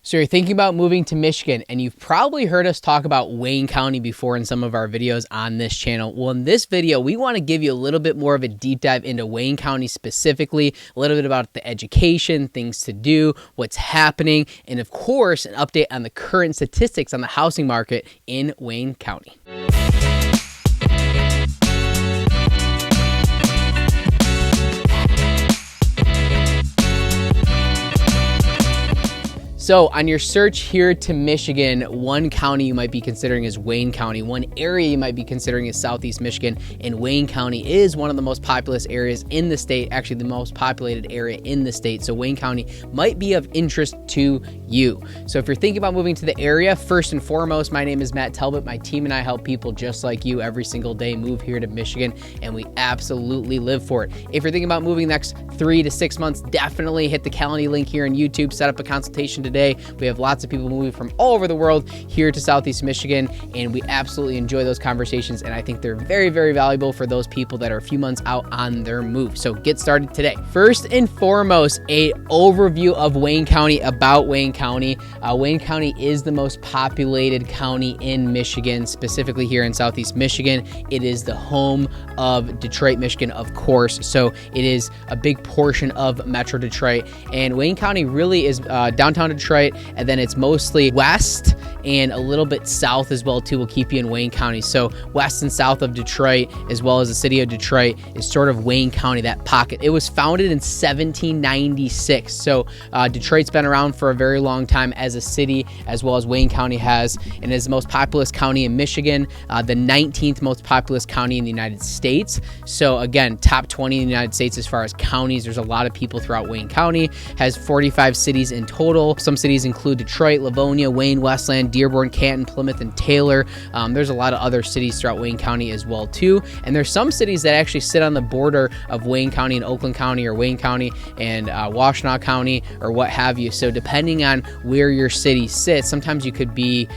So you're thinking about moving to Michigan, and you've probably heard us talk about Wayne County before in some of our videos on this channel. Well, in this video, we want to give you a little bit more of a deep dive into Wayne County specifically, a little bit about the education, things to do, what's happening, and of course, an update on the current statistics on the housing market in Wayne County. So on your search here to Michigan, one county you might be considering is Wayne County. One area you might be considering is Southeast Michigan, and Wayne County is one of the most populous areas in the state, actually the most populated area in the state. So Wayne County might be of interest to you. So if you're thinking about moving to the area, first and foremost, my name is Matt Talbot. My team and I help people just like you every single day move here to Michigan, and we absolutely live for it. If you're thinking about moving the next 3 to 6 months, definitely hit the Calendar link here on YouTube, set up a consultation today. We have lots of people moving from all over the world here to Southeast Michigan, and we absolutely enjoy those conversations, and I think they're very, very valuable for those people that are a few months out on their move. So get started today. First and foremost, a overview of Wayne County, about Wayne County. Wayne County is the most populated county in Michigan, specifically here in Southeast Michigan. It is the home of Detroit, Michigan, of course, so it is a big portion of Metro Detroit, and Wayne County really is downtown Detroit, and then it's mostly west and a little bit south as well too will keep you in Wayne County. So west and south of Detroit, as well as the city of Detroit, is sort of Wayne County, that pocket. It was founded in 1796, so Detroit's been around for a very long time as a city, as well as Wayne County has, and is the most populous county in Michigan, the 19th most populous county in the United States. So again, top 20 in the United States as far as counties. There's a lot of people throughout Wayne County. Has 45 cities in total. Some cities include Detroit, Livonia, Wayne, Westland, Dearborn, Canton, Plymouth, and Taylor. There's a lot of other cities throughout Wayne County as well too, and there's some cities that actually sit on the border of Wayne County and Oakland County, or Wayne County and Washtenaw County, or what have you. So depending on where your city sits, sometimes you could be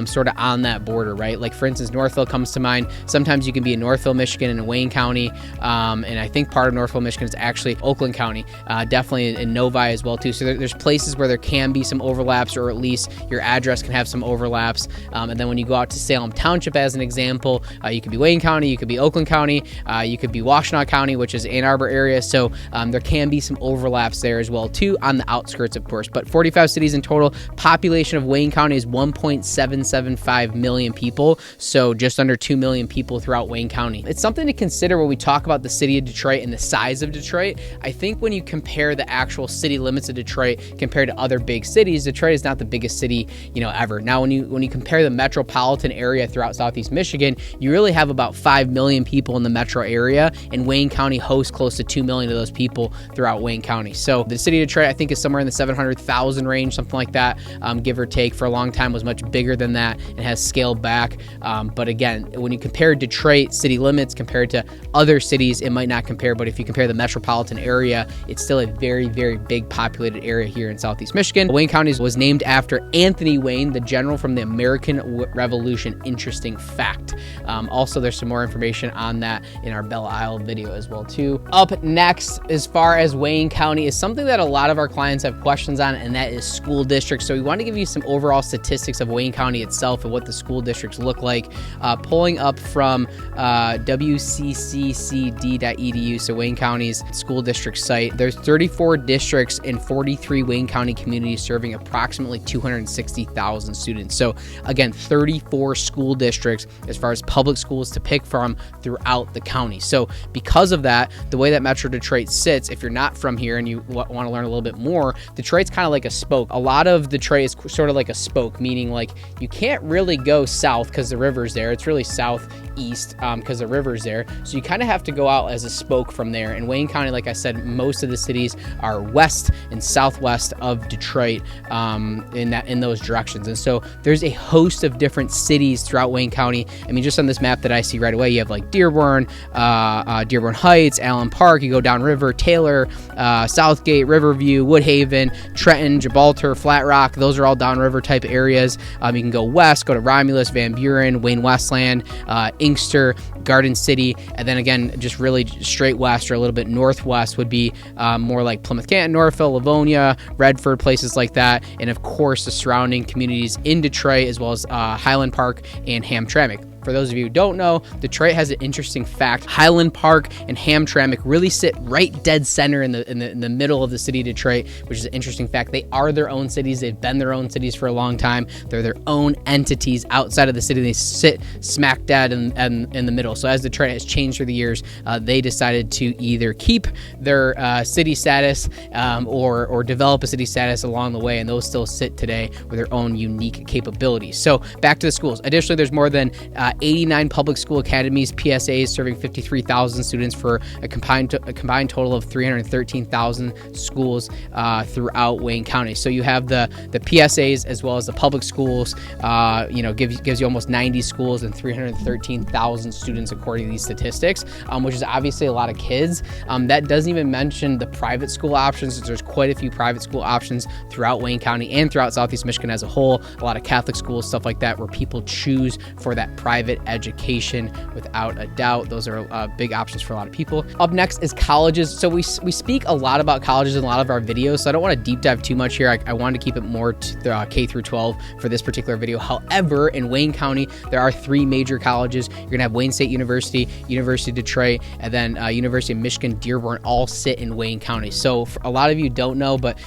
sort of on that border, right? Like for instance, Northville comes to mind. Sometimes you can be in Northville, Michigan, and Wayne County, and I think part of Northville, Michigan is actually Oakland County, definitely in Novi as well too. So there's places where there can be some overlaps, or at least your address can have some overlaps. And then when you go out to Salem Township as an example, you could be Wayne County, you could be Oakland County, you could be Washtenaw County, which is Ann Arbor area. So there can be some overlaps there as well too, on the outskirts of course. But 45 cities in total. Population of Wayne County is 1.775 million people, so just under 2 million people throughout Wayne County. It's something to consider when we talk about the city of Detroit and the size of Detroit. I think when you compare the actual city limits of Detroit compared to other big cities, Detroit is not the biggest city, ever. Now, when you compare the metropolitan area throughout Southeast Michigan, you really have about 5 million people in the metro area, and Wayne County hosts close to 2 million of those people throughout Wayne County. So the city of Detroit, I think, is somewhere in the 700,000 range, something like that, give or take. For a long time was much bigger than that and has scaled back. But again, when you compare Detroit city limits compared to other cities, it might not compare, but if you compare the metropolitan area, it's still a very, very big populated area here in Southeast Michigan. Wayne County was named after Anthony Wayne, the general from the American Revolution. Interesting fact. Also, there's some more information on that in our Belle Isle video as well too. Up next, as far as Wayne County, is something that a lot of our clients have questions on, and that is school districts. So we want to give you some overall statistics of Wayne County itself and what the school districts look like. Pulling up from wccd.edu, so Wayne County's school district site. There's 34 districts in 43 Wayne County communities serving approximately 260,000 students. So again, 34 school districts as far as public schools to pick from throughout the county. So because of that, the way that Metro Detroit sits, if you're not from here and you want to learn a little bit more, Detroit's kind of like a spoke. A lot of Detroit is sort of like a spoke, meaning like you can't really go south because the river's there. It's really southeast because the river's there. So you kind of have to go out as a spoke from there. And Wayne County, like I said, most of the cities are west and southwest of Detroit in those directions. And so So there's a host of different cities throughout Wayne County. I mean, just on this map that I see right away, you have like Dearborn, Dearborn Heights, Allen Park, you go downriver, Taylor, Southgate, Riverview, Woodhaven, Trenton, Gibraltar, Flat Rock. Those are all downriver type areas. You can go west, go to Romulus, Van Buren, Wayne Westland, Inkster, Garden City, and then again, just really straight west or a little bit northwest would be more like Plymouth, Canton, Northville, Livonia, Redford, places like that, and of course the surrounding communities in Detroit, as well as Highland Park and Hamtramck. For those of you who don't know, Detroit has an interesting fact. Highland Park and Hamtramck really sit right dead center in the middle of the city of Detroit, which is an interesting fact. They are their own cities. They've been their own cities for a long time. They're their own entities outside of the city. They sit smack dead in the middle. So as Detroit has changed through the years, they decided to either keep their city status or develop a city status along the way, and those still sit today with their own unique capabilities. So back to the schools. Additionally, there's more than 89 public school academies, PSAs, serving 53,000 students for a combined total of 313,000 schools throughout Wayne County. So you have the PSAs as well as the public schools. Gives you almost 90 schools and 313,000 students according to these statistics, which is obviously a lot of kids. That doesn't even mention the private school options. There's quite a few private school options throughout Wayne County and throughout Southeast Michigan as a whole. A lot of Catholic schools, stuff like that, where people choose for that private education without a doubt. Those are big options for a lot of people. Up next is colleges. So we speak a lot about colleges in a lot of our videos, so I don't want to deep dive too much here. I wanted to keep it more to K through 12 for this particular video. However, in Wayne County, there are three major colleges. You're gonna have Wayne State University, University of Detroit, and then University of Michigan Dearborn all sit in Wayne County. So for a lot of you don't know, but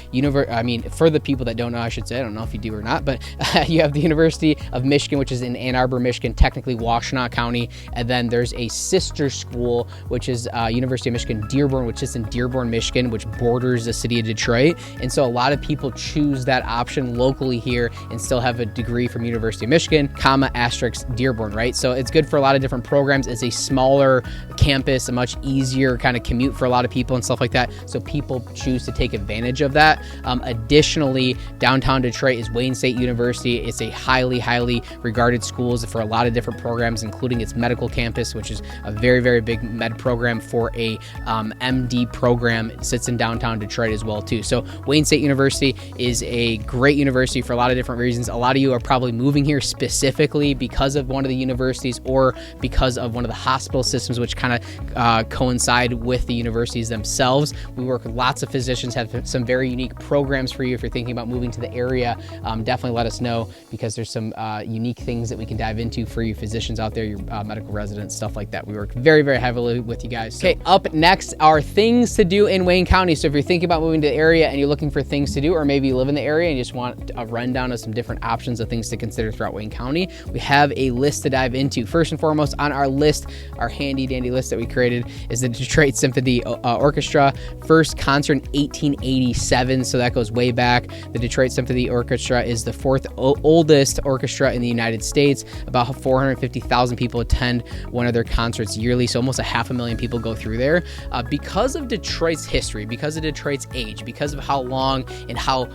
for the people that don't know, I should say, I don't know if you do or not, but you have the University of Michigan, which is in Ann Arbor, Michigan, technically Washtenaw County, and then there's a sister school, which is University of Michigan Dearborn, which is in Dearborn, Michigan, which borders the city of Detroit. And so a lot of people choose that option locally here and still have a degree from University of Michigan, asterisk Dearborn, right? So it's good for a lot of different programs. It's a smaller campus, a much easier kind of commute for a lot of people and stuff like that. So people choose to take advantage of that. Additionally, downtown Detroit is Wayne State University. It's a highly, highly regarded school for a lot of different programs, including its medical campus, which is a very, very big med program for a MD program. It sits in downtown Detroit as well too. So Wayne State University is a great university for a lot of different reasons. A lot of you are probably moving here specifically because of one of the universities or because of one of the hospital systems, which kind of coincide with the universities themselves. We work with lots of physicians, have some very unique programs for you. If you're thinking about moving to the area, definitely let us know, because there's some unique things that we can dive into for you physicians out there, your medical residents, stuff like that. We work very, very heavily with you guys. Okay, up next are things to do in Wayne County. So if you're thinking about moving to the area and you're looking for things to do, or maybe you live in the area and you just want a rundown of some different options of things to consider throughout Wayne County, we have a list to dive into. First and foremost on our list, our handy dandy list that we created, is the Detroit Symphony Orchestra. First concert in 1887, so that goes way back. The Detroit Symphony Orchestra is the fourth oldest orchestra in the United States. About 450,000 people attend one of their concerts yearly, so almost 500,000 people go through there. Because of Detroit's history, because of Detroit's age, because of how long and how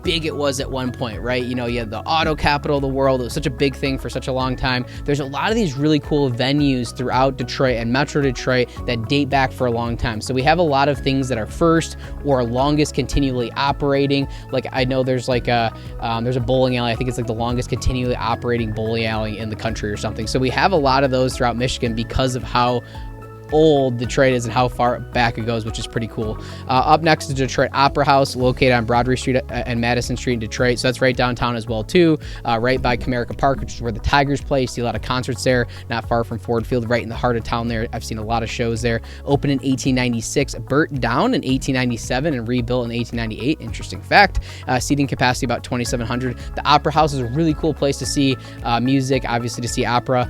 big it was at one point, right? You know, you had the auto capital of the world. It was such a big thing for such a long time. There's a lot of these really cool venues throughout Detroit and Metro Detroit that date back for a long time. So we have a lot of things that are first or longest continually operating. Like I know there's like there's a bowling alley. I think it's like the longest continually operating bowling alley in the country or something. So we have a lot of those throughout Michigan because of how old Detroit is and how far back it goes, which is pretty cool. Up next is Detroit Opera House, located on Broadway Street and Madison Street in Detroit. So that's right downtown as well too, right by Comerica Park, which is where the Tigers play. You see a lot of concerts there, not far from Ford Field, right in the heart of town there. I've seen a lot of shows there. Opened in 1896, burnt down in 1897 and rebuilt in 1898. Interesting fact. Seating capacity about 2,700. The Opera House is a really cool place to see music, obviously to see opera.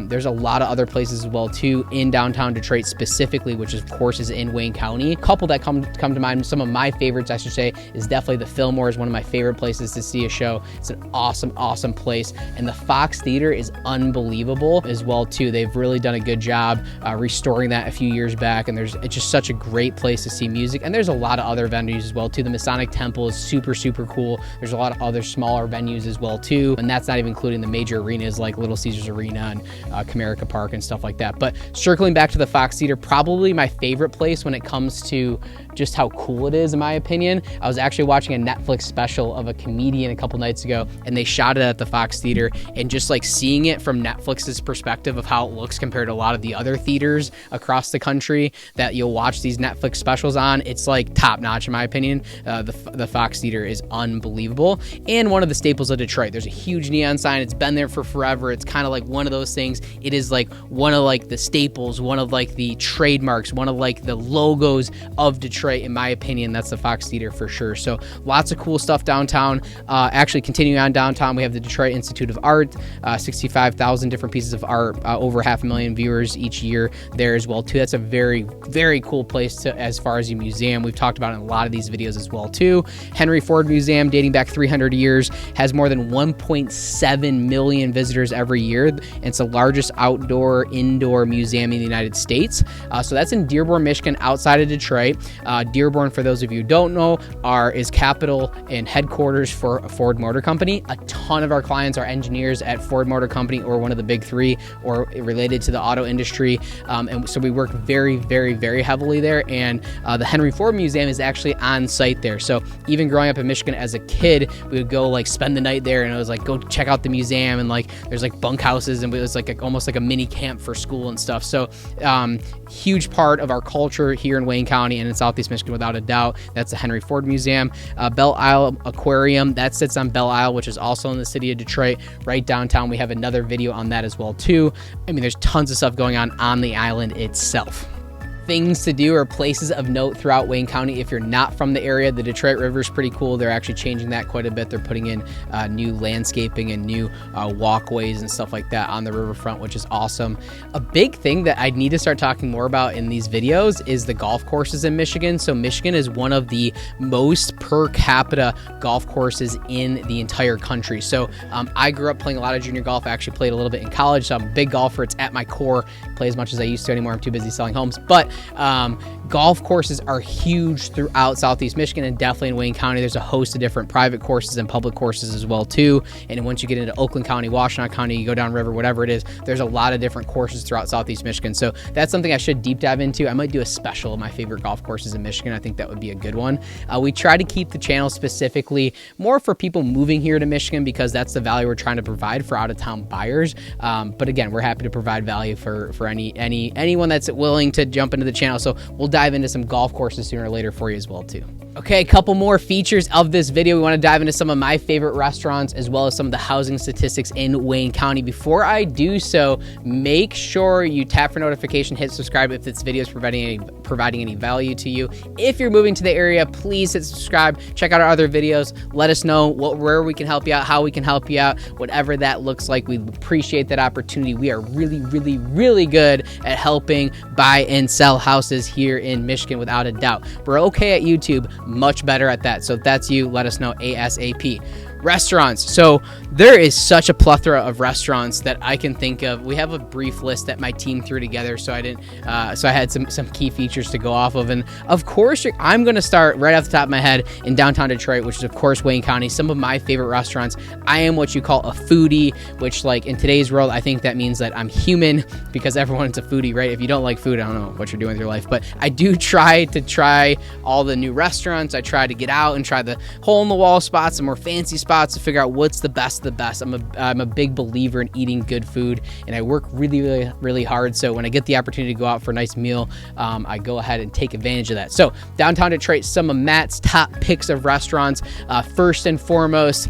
There's a lot of other places as well too in downtown downtown Detroit specifically, which of course is in Wayne County. A couple that come to mind, some of my favorites I should say, is definitely the Fillmore is one of my favorite places to see a show. It's an awesome place, and the Fox Theater is unbelievable as well too. They've really done a good job restoring that a few years back, and it's just such a great place to see music. And there's a lot of other venues as well too. The Masonic Temple is super cool. There's a lot of other smaller venues as well too, and that's not even including the major arenas like Little Caesars Arena and Comerica Park and stuff like that. But circling back to the Fox Theater, probably my favorite place when it comes to just how cool it is, in my opinion. I was actually watching a Netflix special of a comedian a couple nights ago, and they shot it at the Fox Theater, and just like seeing it from Netflix's perspective of how it looks compared to a lot of the other theaters across the country that you'll watch these Netflix specials on, it's like top notch in my opinion. The Fox Theater is unbelievable, and one of the staples of Detroit. There's a huge neon sign. It's been there for forever. It's kind of like one of those things. It is like one of like the staples, one of like the trademarks, one of like the logos of Detroit. In my opinion, that's the Fox Theater for sure. So lots of cool stuff downtown. Actually, continuing on downtown, we have the Detroit Institute of Art, 65,000 different pieces of art, over 500,000 viewers each year there as well too. That's a very cool place to, as far as a museum. We've talked about in a lot of these videos as well too. Henry Ford Museum, dating back 300 years, has more than 1.7 million visitors every year. And it's the largest indoor museum in the United States. So that's in Dearborn, Michigan, outside of Detroit. Dearborn, for those of you who don't know, is capital and headquarters for Ford Motor Company. A ton of our clients are engineers at Ford Motor Company or one of the big three or related to the auto industry. And so we work very heavily there. And the Henry Ford Museum is actually on site there. So even growing up in Michigan as a kid, we would go like spend the night there, and it was like, go check out the museum, and like there's like bunkhouses, and it was like almost like a mini camp for school and stuff. So huge part of our culture here in Wayne County and in Southeast Michigan without a doubt. That's the Henry Ford Museum. Belle Isle Aquarium, that sits on Belle Isle, which is also in the city of Detroit, right downtown. We have another video on that as well too. I mean, there's tons of stuff going on the island itself. Things to do or places of note throughout Wayne County if you're not from the area. The Detroit River is pretty cool. They're actually changing that quite a bit. They're putting in new landscaping and new walkways and stuff like that on the riverfront, which is awesome. A big thing that I need to start talking more about in these videos is the golf courses in Michigan. So Michigan is one of the most per capita golf courses in the entire country. So I grew up playing a lot of junior golf. I actually played a little bit in college, so I'm a big golfer. It's at my core. Play as much as I used to anymore. I'm too busy selling homes. But golf courses are huge throughout Southeast Michigan, and definitely in Wayne County. There's a host of different private courses and public courses as well too. And then once you get into Oakland County, Washtenaw County, you go down river, whatever it is, there's a lot of different courses throughout Southeast Michigan. So that's something I should deep dive into. I might do a special of my favorite golf courses in Michigan. I think that would be a good one. We try to keep the channel specifically more for people moving here to Michigan, because that's the value we're trying to provide for out-of-town buyers. But again, we're happy to provide value for anyone that's willing to jump into the channel. So we'll dive into some golf courses sooner or later for you as well too. Okay, a couple more features of this video. We want to dive into some of my favorite restaurants as well as some of the housing statistics in Wayne County. Before I do so, make sure you tap for notification, hit subscribe if this video is providing any value to you. If you're moving to the area, please hit subscribe. Check out our other videos. Let us know where we can help you out, how we can help you out, whatever that looks like. We appreciate that opportunity. We are really good at helping buy and sell houses here in Michigan without a doubt. We're okay at YouTube, much better at that. So if that's you, let us know ASAP. Restaurants. So there is such a plethora of restaurants that I can think of. We have a brief list that my team threw together, so I had some key features to go off of. And of course, I'm going to start right off the top of my head in downtown Detroit, which is of course Wayne County. Some of my favorite restaurants. I am what you call a foodie, which like in today's world, I think that means that I'm human, because everyone's a foodie, right? If you don't like food, I don't know what you're doing with your life, but I do try all the new restaurants. I try to get out and try the hole in the wall spots, the more fancy spots, to figure out what's the best of the best. I'm a big believer in eating good food, and I work really hard. So when I get the opportunity to go out for a nice meal, I go ahead and take advantage of that. So downtown Detroit, some of Matt's top picks of restaurants. First and foremost,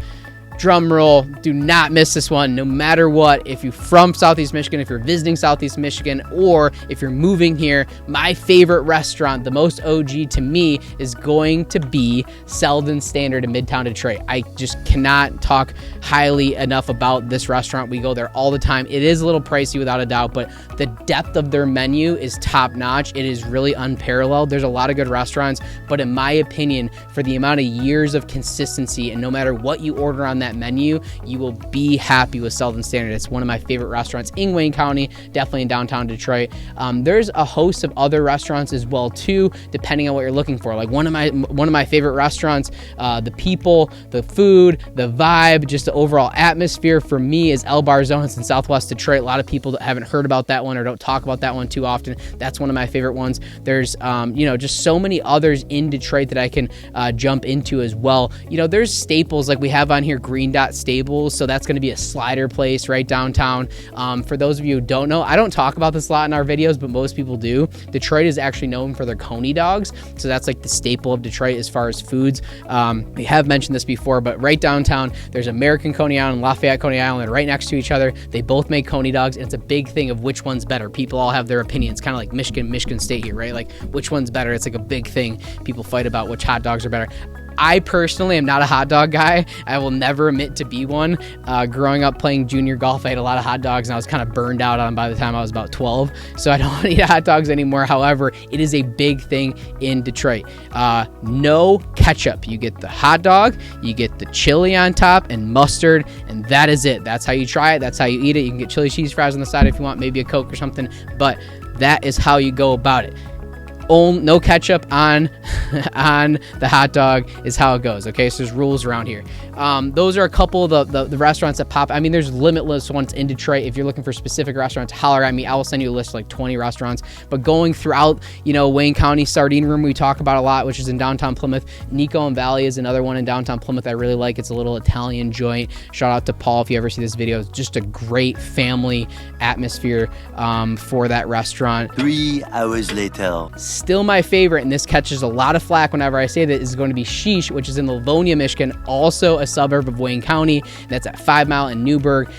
drum roll, do not miss this one. No matter what, if you're from Southeast Michigan, if you're visiting Southeast Michigan, or if you're moving here, my favorite restaurant, the most OG to me, is going to be Selden Standard in Midtown Detroit. I just cannot talk highly enough about this restaurant. We go there all the time. It is a little pricey without a doubt, but the depth of their menu is top notch. It is really unparalleled. There's a lot of good restaurants, but in my opinion, for the amount of years of consistency, and no matter what you order on that menu, you will be happy with Selden Standard. It's one of my favorite restaurants in Wayne County, definitely in downtown Detroit. There's a host of other restaurants as well too, depending on what you're looking for. Like one of my favorite restaurants, the people, the food, the vibe, just the overall atmosphere for me is El Barzones in Southwest Detroit. A lot of people that haven't heard about that one or don't talk about that one too often. That's one of my favorite ones. There's just so many others in Detroit that I can jump into as well. There's staples like we have on here, Green Dot Stables, so that's going to be a slider place right downtown. For those of you who don't know, I don't talk about this a lot in our videos, but most people do. Detroit is actually known for their Coney dogs, so that's like the staple of Detroit as far as foods. We have mentioned this before, but right downtown there's American Coney Island and Lafayette Coney Island right next to each other. They both make Coney dogs, and it's a big thing of which one's better. People all have their opinions, kind of like Michigan State here, right? Like which one's better. It's like a big thing. People fight about which hot dogs are better. I personally am not a hot dog guy. I will never admit to be one. Growing up playing junior golf, I ate a lot of hot dogs, and I was kind of burned out on them by the time I was about 12. So I don't eat hot dogs anymore. However, it is a big thing in Detroit. No ketchup. You get the hot dog, you get the chili on top, and mustard, and that is it. That's how you try it. That's how you eat it. You can get chili cheese fries on the side if you want, maybe a Coke or something, but that is how you go about it. No ketchup on the hot dog is how it goes. Okay, so there's rules around here. Those are a couple of the restaurants that pop. I mean, there's limitless ones in Detroit. If you're looking for specific restaurants, holler at me. I will send you a list of like 20 restaurants. But going throughout, Wayne County, Sardine Room we talk about a lot, which is in downtown Plymouth. Nico and Valley is another one in downtown Plymouth I really like. It's a little Italian joint. Shout out to Paul if you ever see this video. It's just a great family atmosphere for that restaurant. 3 hours later. Still my favorite, and this catches a lot of flack whenever I say that, is going to be Sheesh, which is in Livonia, Michigan, also a suburb of Wayne County. That's at 5 Mile in Newburgh.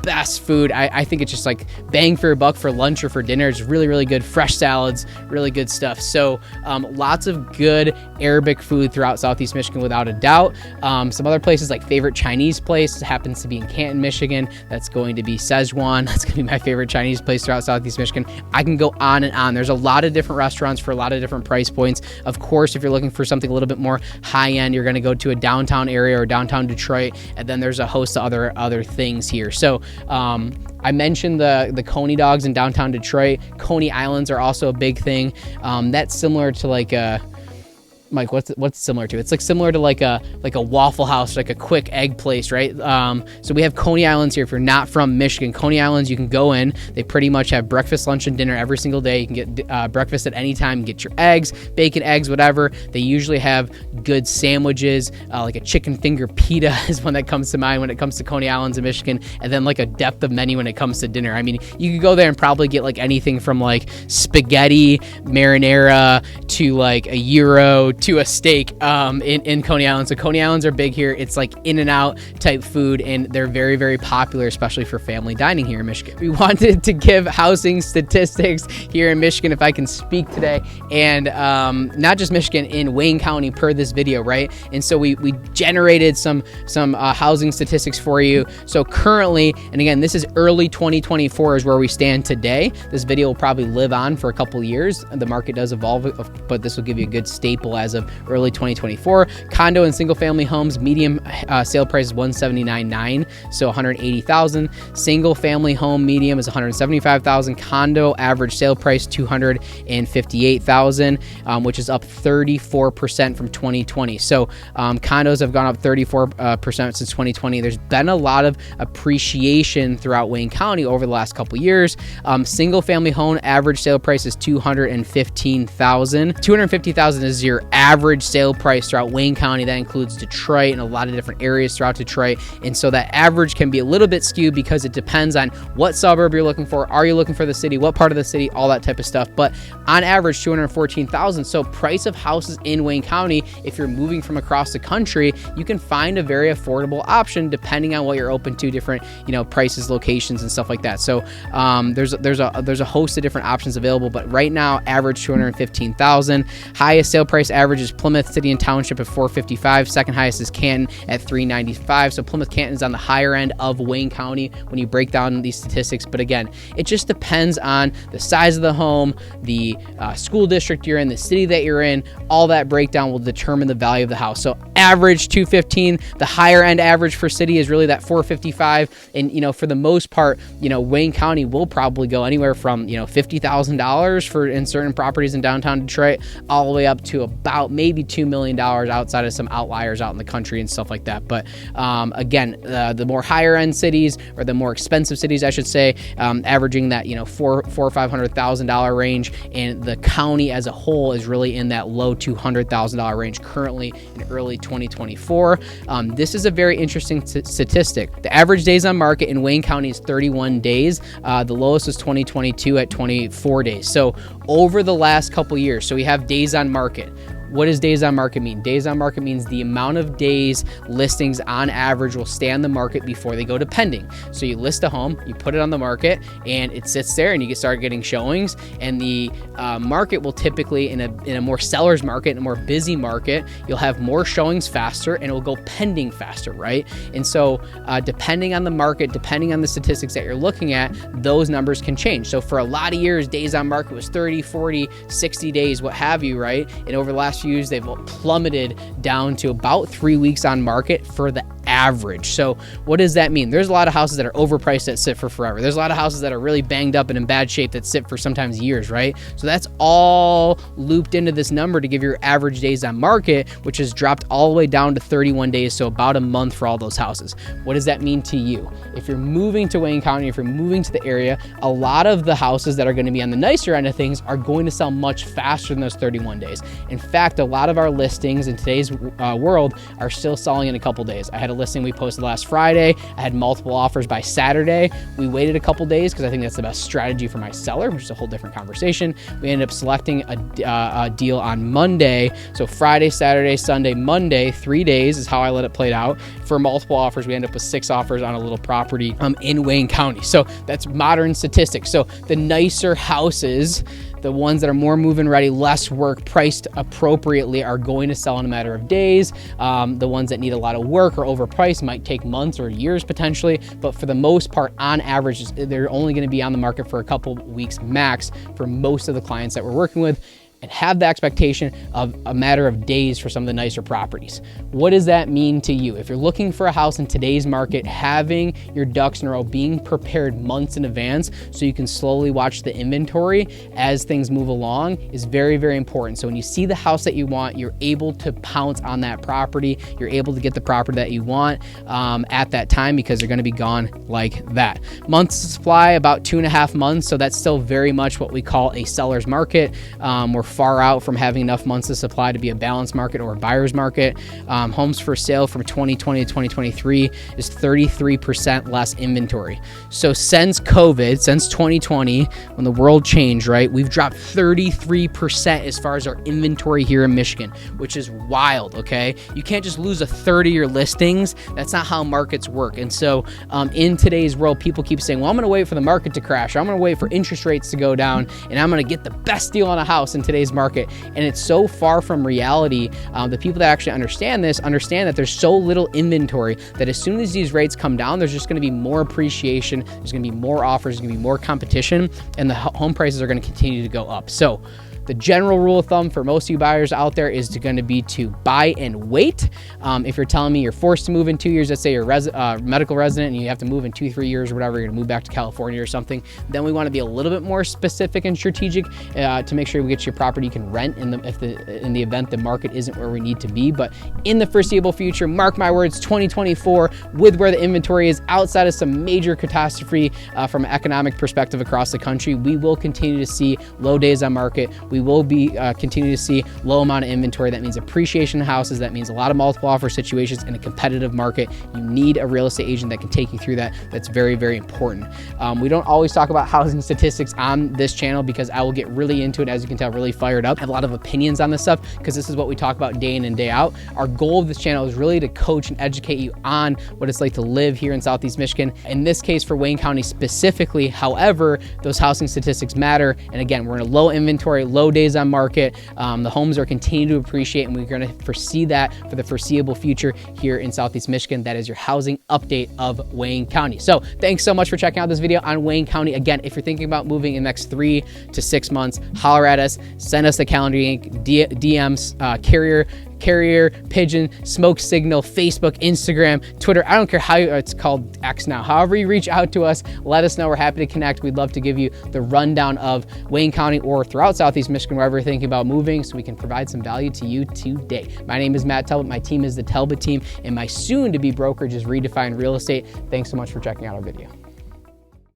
Best food. I think it's just like bang for your buck for lunch or for dinner. It's really, really good. Fresh salads, really good stuff. So lots of good Arabic food throughout Southeast Michigan without a doubt. Some other places like favorite Chinese place happens to be in Canton, Michigan. That's going to be Szechuan. That's going to be my favorite Chinese place throughout Southeast Michigan. I can go on and on. There's a lot of different restaurants for a lot of different price points. Of course, if you're looking for something a little bit more high end, you're going to go to a downtown area or downtown Detroit, and then there's a host of other things here. So I mentioned the Coney dogs in downtown Detroit. Coney Islands are also a big thing. That's similar to like Mike, what's similar to? It's like similar to like a Waffle House, like a quick egg place, right? So we have Coney Islands here. If you're not from Michigan, Coney Islands, you can go in. They pretty much have breakfast, lunch, and dinner every single day. You can get breakfast at any time. Get your eggs, bacon, eggs, whatever. They usually have good sandwiches, like a chicken finger pita is one that comes to mind when it comes to Coney Islands in Michigan, and then like a depth of menu when it comes to dinner. I mean, you could go there and probably get like anything from like spaghetti marinara to like a gyro to a steak in Coney Island. So Coney Islands are big here. It's like in and out type food, and they're very, very popular, especially for family dining here in Michigan. We wanted to give housing statistics here in Michigan, if I can speak today, and not just Michigan, in Wayne County per this video, right? And so we generated some housing statistics for you. So currently, and again, this is early 2024 is where we stand today. This video will probably live on for a couple years. The market does evolve, but this will give you a good staple as of early 2024. Condo and single family homes, medium sale price is $179,900, so $180,000. Single family home medium is $175,000. Condo average sale price $258,000, which is up 34% from 2020. So condos have gone up 34% since 2020. There's been a lot of appreciation throughout Wayne County over the last couple years. Single family home average sale price is $215,000. $250,000 is your average sale price throughout Wayne County. That includes Detroit and a lot of different areas throughout Detroit. And so that average can be a little bit skewed because it depends on what suburb you're looking for. Are you looking for the city? What part of the city? All that type of stuff. But on average, $214,000. So price of houses in Wayne County, if you're moving from across the country, you can find a very affordable option depending on what you're open to, different, prices, locations, and stuff like that. So there's a host of different options available, but right now, average $215,000. Highest sale price average is Plymouth City and Township at $455,000. Second highest is Canton at $395,000. So Plymouth Canton is on the higher end of Wayne County when you break down these statistics. But again, it just depends on the size of the home, the school district you're in, the city that you're in. All that breakdown will determine the value of the house. So average $215,000. The higher end average for city is really that $455,000. And for the most part, Wayne County will probably go anywhere from $50,000 for in certain properties in downtown Detroit, all the way up to about maybe $2 million outside of some outliers out in the country and stuff like that. But again, the more higher end cities, or the more expensive cities, I should say, averaging that $400,000 or $500,000 range, and the county as a whole is really in that low $200,000 range currently in early 2024. This is a very interesting statistic. The average days on market in Wayne County is 31 days. The lowest was 2022 at 24 days. So over the last couple years, so we have days on market. What does days on market mean? Days on market means the amount of days listings on average will stay on the market before they go to pending. So you list a home, you put it on the market, and it sits there, and you can start getting showings. And the market will typically, in a more seller's market, in a more busy market, you'll have more showings faster, and it will go pending faster, right? And so depending on the market, depending on the statistics that you're looking at, those numbers can change. So for a lot of years, days on market was 30, 40, 60 days, what have you, right? And over the last few years, they've plummeted down to about 3 weeks on market for the average. So what does that mean? There's a lot of houses that are overpriced that sit for forever. There's a lot of houses that are really banged up and in bad shape that sit for sometimes years, right? So that's all looped into this number to give your average days on market, which has dropped all the way down to 31 days, so about a month for all those houses. What does that mean to you? If you're moving to Wayne County, if you're moving to the area, a lot of the houses that are going to be on the nicer end of things are going to sell much faster than those 31 days. In fact, a lot of our listings in today's world are still selling in a couple days. I had a listing we posted last Friday. I had multiple offers by Saturday. We waited a couple days because I think that's the best strategy for my seller, which is a whole different conversation. We ended up selecting a deal on Monday. So Friday, Saturday, Sunday, Monday, 3 days is how I let it play out. For multiple offers, we ended up with 6 offers on a little property in Wayne County. So that's modern statistics. So the nicer houses, the ones that are more move-in ready, less work, priced appropriately, are going to sell in a matter of days. The ones that need a lot of work or overpriced might take months or years potentially, but for the most part, on average, they're only going to be on the market for a couple weeks max for most of the clients that we're working with, and have the expectation of a matter of days for some of the nicer properties. What does that mean to you? If you're looking for a house in today's market, having your ducks in a row, being prepared months in advance so you can slowly watch the inventory as things move along is very, very important. So when you see the house that you want, you're able to pounce on that property. You're able to get the property that you want at that time, because they're gonna be gone like that. Months of supply, about 2.5 months. So that's still very much what we call a seller's market. We're far out from having enough months of supply to be a balanced market or a buyer's market. Homes for sale from 2020 to 2023 is 33% less inventory. So since COVID, since 2020, when the world changed, right, we've dropped 33% as far as our inventory here in Michigan, which is wild, okay? You can't just lose a third of your listings. That's not how markets work. And so in today's world, people keep saying, well, I'm gonna wait for the market to crash. I'm gonna wait for interest rates to go down, and I'm gonna get the best deal on a house in today's market. And it's so far from reality. The people that actually understand this understand that there's so little inventory that as soon as these rates come down, there's just going to be more appreciation, there's going to be more offers, there's going to be more competition, and the home prices are going to continue to go up. So the general rule of thumb for most of you buyers out there is going to be to buy and wait. If you're telling me you're forced to move in 2 years, let's say you're a medical resident and you have to move in 2-3 years or whatever, you're going to move back to California or something, then we want to be a little bit more specific and strategic to make sure we get you a property you can rent in the event the market isn't where we need to be. But in the foreseeable future, mark my words, 2024, with where the inventory is outside of some major catastrophe from an economic perspective across the country, we will continue to see low days on market. we will be continuing to see low amount of inventory. That means appreciation of houses. That means a lot of multiple offer situations in a competitive market. You need a real estate agent that can take you through that. That's very, very important. We don't always talk about housing statistics on this channel because I will get really into it, as you can tell, really fired up. I have a lot of opinions on this stuff because this is what we talk about day in and day out. Our goal of this channel is really to coach and educate you on what it's like to live here in Southeast Michigan. In this case, for Wayne County specifically, however, those housing statistics matter. And again, we're in a low inventory, low days on market. The homes are continuing to appreciate, and we're going to foresee that for the foreseeable future here in Southeast Michigan. That is your housing update of Wayne County. So thanks so much for checking out this video on Wayne County. Again, if you're thinking about moving in the next 3 to 6 months, holler at us, send us the calendar link, DMs, carrier, pigeon, smoke signal, Facebook, Instagram, Twitter. I don't care how it's called X now. However you reach out to us, let us know. We're happy to connect. We'd love to give you the rundown of Wayne County or throughout Southeast Michigan, wherever you're thinking about moving, so we can provide some value to you today. My name is Matt Talbot. My team is the Talbot team, and my soon-to-be brokerage is Redefine Real Estate. Thanks so much for checking out our video.